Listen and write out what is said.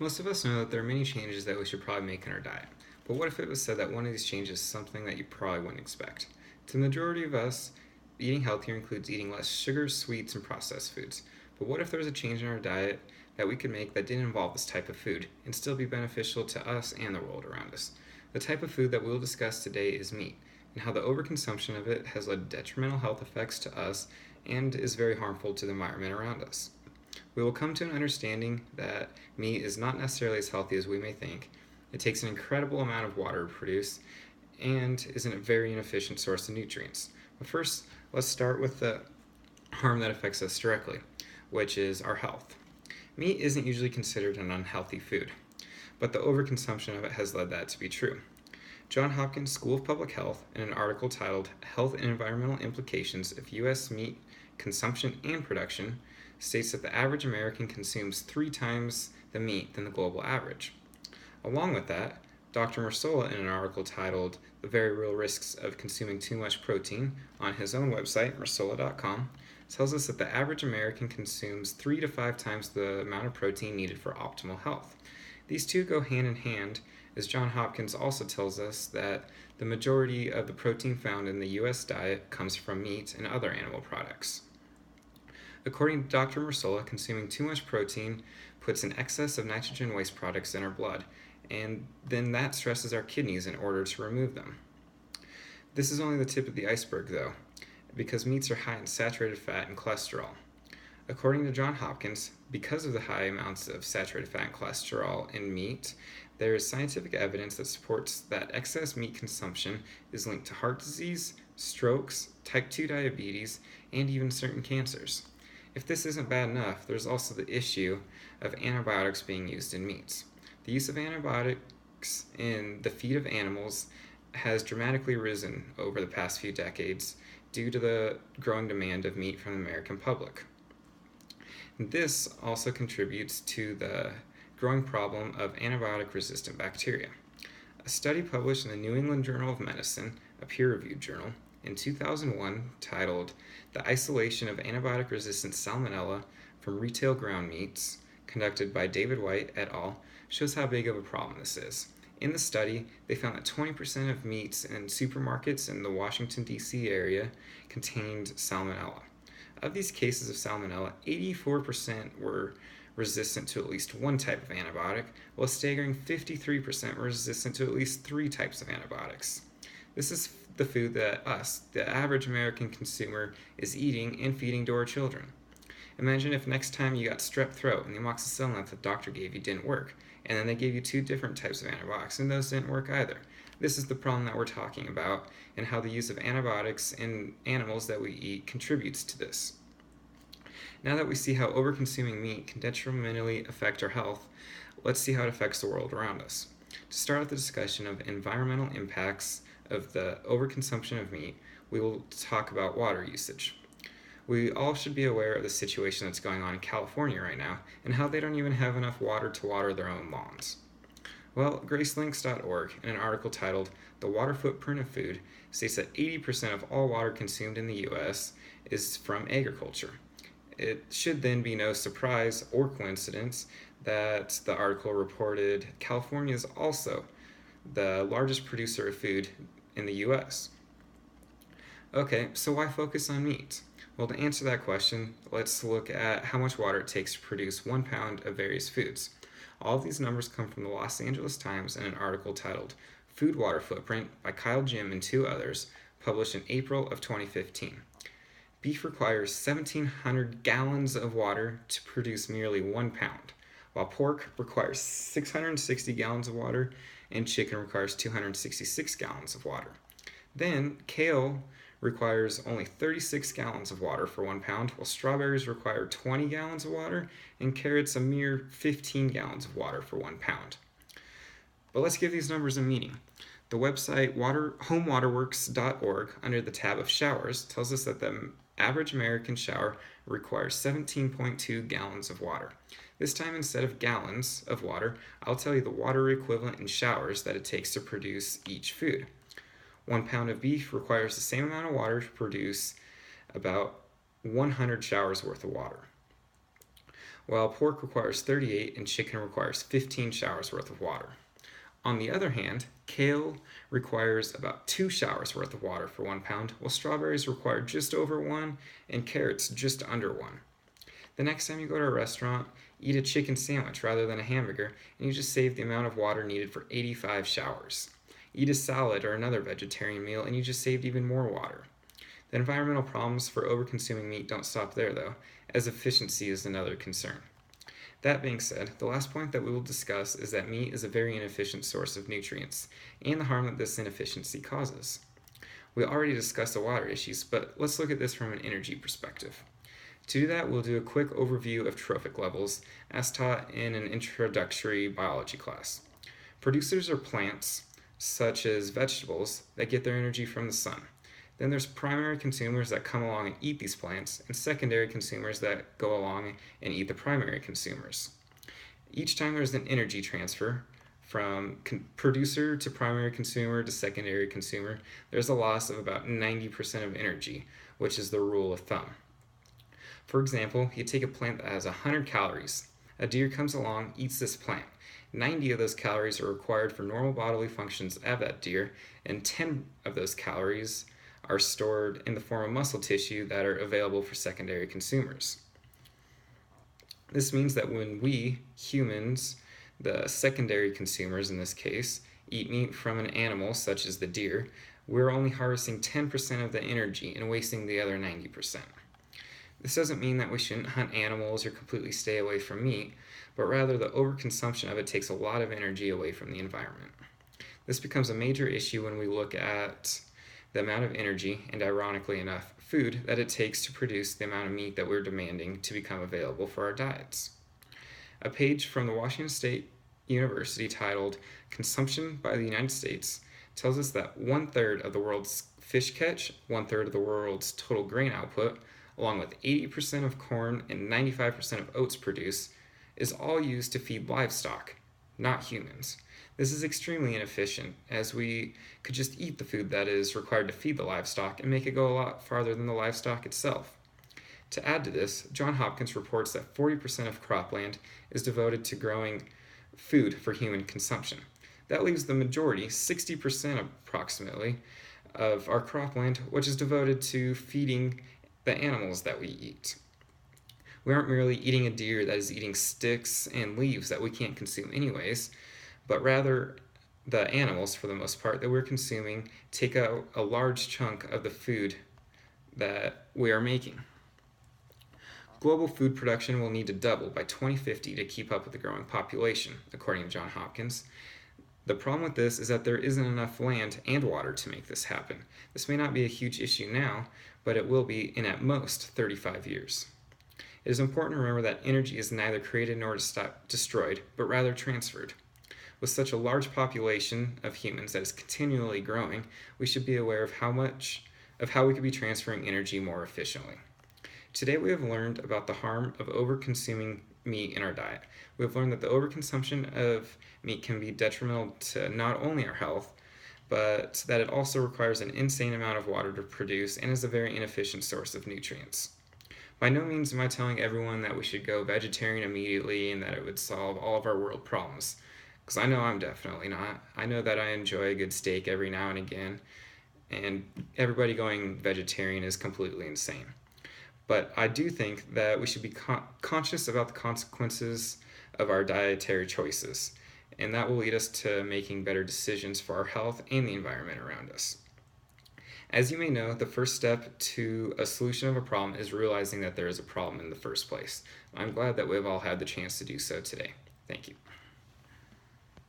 Most of us know that there are many changes that we should probably make in our diet. But what if it was said that one of these changes is something that you probably wouldn't expect? To the majority of us, eating healthier includes eating less sugars, sweets, and processed foods. But what if there was a change in our diet that we could make that didn't involve this type of food and still be beneficial to us and the world around us? The type of food that we'll discuss today is meat, and how the overconsumption of it has led to detrimental health effects to us and is very harmful to the environment around us. We will come to an understanding that meat is not necessarily as healthy as we may think. It takes an incredible amount of water to produce and is a very inefficient source of nutrients. But first, let's start with the harm that affects us directly, which is our health. Meat isn't usually considered an unhealthy food, but the overconsumption of it has led that to be true. Johns Hopkins School of Public Health, in an article titled Health and Environmental Implications of U.S. Meat Consumption and Production, states that the average American consumes 3 times the meat than the global average. Along with that, Dr. Mersola, in an article titled The Very Real Risks of Consuming Too Much Protein on his own website, mersola.com, tells us that the average American consumes 3 to 5 times the amount of protein needed for optimal health. These two go hand in hand, as Johns Hopkins also tells us that the majority of the protein found in the U.S. diet comes from meat and other animal products. According to Dr. Mersola, consuming too much protein puts an excess of nitrogen waste products in our blood, and then that stresses our kidneys in order to remove them. This is only the tip of the iceberg, though, because meats are high in saturated fat and cholesterol. According to Johns Hopkins, because of the high amounts of saturated fat and cholesterol in meat, there is scientific evidence that supports that excess meat consumption is linked to heart disease, strokes, type 2 diabetes, and even certain cancers. If this isn't bad enough, there's also the issue of antibiotics being used in meats. The use of antibiotics in the feed of animals has dramatically risen over the past few decades due to the growing demand of meat from the American public. This also contributes to the growing problem of antibiotic-resistant bacteria. A study published in the New England Journal of Medicine, a peer-reviewed journal, in 2001 titled The Isolation of Antibiotic-Resistant Salmonella from Retail Ground Meats, conducted by David White et al., shows how big of a problem this is. In the study, they found that 20% of meats in supermarkets in the Washington, D.C. area contained salmonella. Of these cases of salmonella, 84% were resistant to at least one type of antibiotic, while a staggering 53% were resistant to at least 3 types of antibiotics. This is the food that us, the average American consumer, is eating and feeding to our children. Imagine if next time you got strep throat and the amoxicillin that the doctor gave you didn't work, and then they gave you 2 different types of antibiotics, and those didn't work either. This is the problem that we're talking about, and how the use of antibiotics in animals that we eat contributes to this. Now that we see how overconsuming meat can detrimentally affect our health, let's see how it affects the world around us. To start the discussion of environmental impacts of the overconsumption of meat, we will talk about water usage. We all should be aware of the situation that's going on in California right now and how they don't even have enough water to water their own lawns. Well, Gracelinks.org, in an article titled The Water Footprint of Food, states that 80% of all water consumed in the U.S. is from agriculture. It should then be no surprise or coincidence that the article reported California is also the largest producer of food in the U.S. Okay, so why focus on meat? Well, to answer that question, let's look at how much water it takes to produce 1 pound of various foods. All of these numbers come from the Los Angeles Times in an article titled Food Water Footprint by Kyle Jim and 2 others, published in April of 2015. Beef requires 1,700 gallons of water to produce merely 1 pound, while pork requires 660 gallons of water and chicken requires 266 gallons of water. Then, kale requires only 36 gallons of water for 1 pound, while strawberries require 20 gallons of water, and carrots a mere 15 gallons of water for 1 pound. But let's give these numbers a meaning. The website homewaterworks.org, under the tab of showers, tells us that the average American shower requires 17.2 gallons of water. This time, instead of gallons of water, I'll tell you the water equivalent in showers that it takes to produce each food. 1 pound of beef requires the same amount of water to produce about 100 showers worth of water. while pork requires 38 and chicken requires 15 showers worth of water. On the other hand, kale requires about 2 showers worth of water for 1 pound, while strawberries require just over 1 and carrots just under 1. The next time you go to a restaurant, eat a chicken sandwich rather than a hamburger, and you just save the amount of water needed for 85 showers. Eat a salad or another vegetarian meal, and you just saved even more water. The environmental problems for overconsuming meat don't stop there, though, as efficiency is another concern. That being said, the last point that we will discuss is that meat is a very inefficient source of nutrients, and the harm that this inefficiency causes. We already discussed the water issues, but let's look at this from an energy perspective. To do that, we'll do a quick overview of trophic levels, as taught in an introductory biology class. Producers are plants, such as vegetables, that get their energy from the sun. Then there's primary consumers that come along and eat these plants, and secondary consumers that go along and eat the primary consumers. Each time there's an energy transfer from producer to primary consumer to secondary consumer, there's a loss of about 90% of energy, which is the rule of thumb. For example, you take a plant that has 100 calories. A deer comes along, eats this plant. 90 of those calories are required for normal bodily functions of that deer, and 10 of those calories are stored in the form of muscle tissue that are available for secondary consumers. This means that when we, humans, the secondary consumers in this case, eat meat from an animal such as the deer, we're only harvesting 10% of the energy and wasting the other 90%. This doesn't mean that we shouldn't hunt animals or completely stay away from meat, but rather the overconsumption of it takes a lot of energy away from the environment. This becomes a major issue when we look at the amount of energy, and ironically enough, food that it takes to produce the amount of meat that we're demanding to become available for our diets. A page from the Washington State University titled Consumption by the United States tells us that 1/3 of the world's fish catch, 1/3 of the world's total grain output, along with 80% of corn and 95% of oats produced, is all used to feed livestock, not humans. This is extremely inefficient, as we could just eat the food that is required to feed the livestock and make it go a lot farther than the livestock itself. To add to this, Johns Hopkins reports that 40% of cropland is devoted to growing food for human consumption. That leaves the majority, 60% approximately, of our cropland, which is devoted to feeding the animals that we eat. We aren't merely eating a deer that is eating sticks and leaves that we can't consume anyways, but rather the animals, for the most part, that we're consuming take out a large chunk of the food that we are making. Global food production will need to double by 2050 to keep up with the growing population, according to Johns Hopkins. The problem with this is that there isn't enough land and water to make this happen. This may not be a huge issue now, but it will be in at most 35 years. It is important to remember that energy is neither created nor destroyed, but rather transferred. With such a large population of humans that is continually growing, we should be aware of how we could be transferring energy more efficiently. Today we have learned about the harm of overconsuming meat in our diet. We have learned that the overconsumption of meat can be detrimental to not only our health, but that it also requires an insane amount of water to produce and is a very inefficient source of nutrients. By no means am I telling everyone that we should go vegetarian immediately and that it would solve all of our world problems, because I know I'm definitely not. I know that I enjoy a good steak every now and again, and everybody going vegetarian is completely insane. But I do think that we should be conscious about the consequences of our dietary choices, and that will lead us to making better decisions for our health and the environment around us. As you may know, the first step to a solution of a problem is realizing that there is a problem in the first place. I'm glad that we've all had the chance to do so today. Thank you.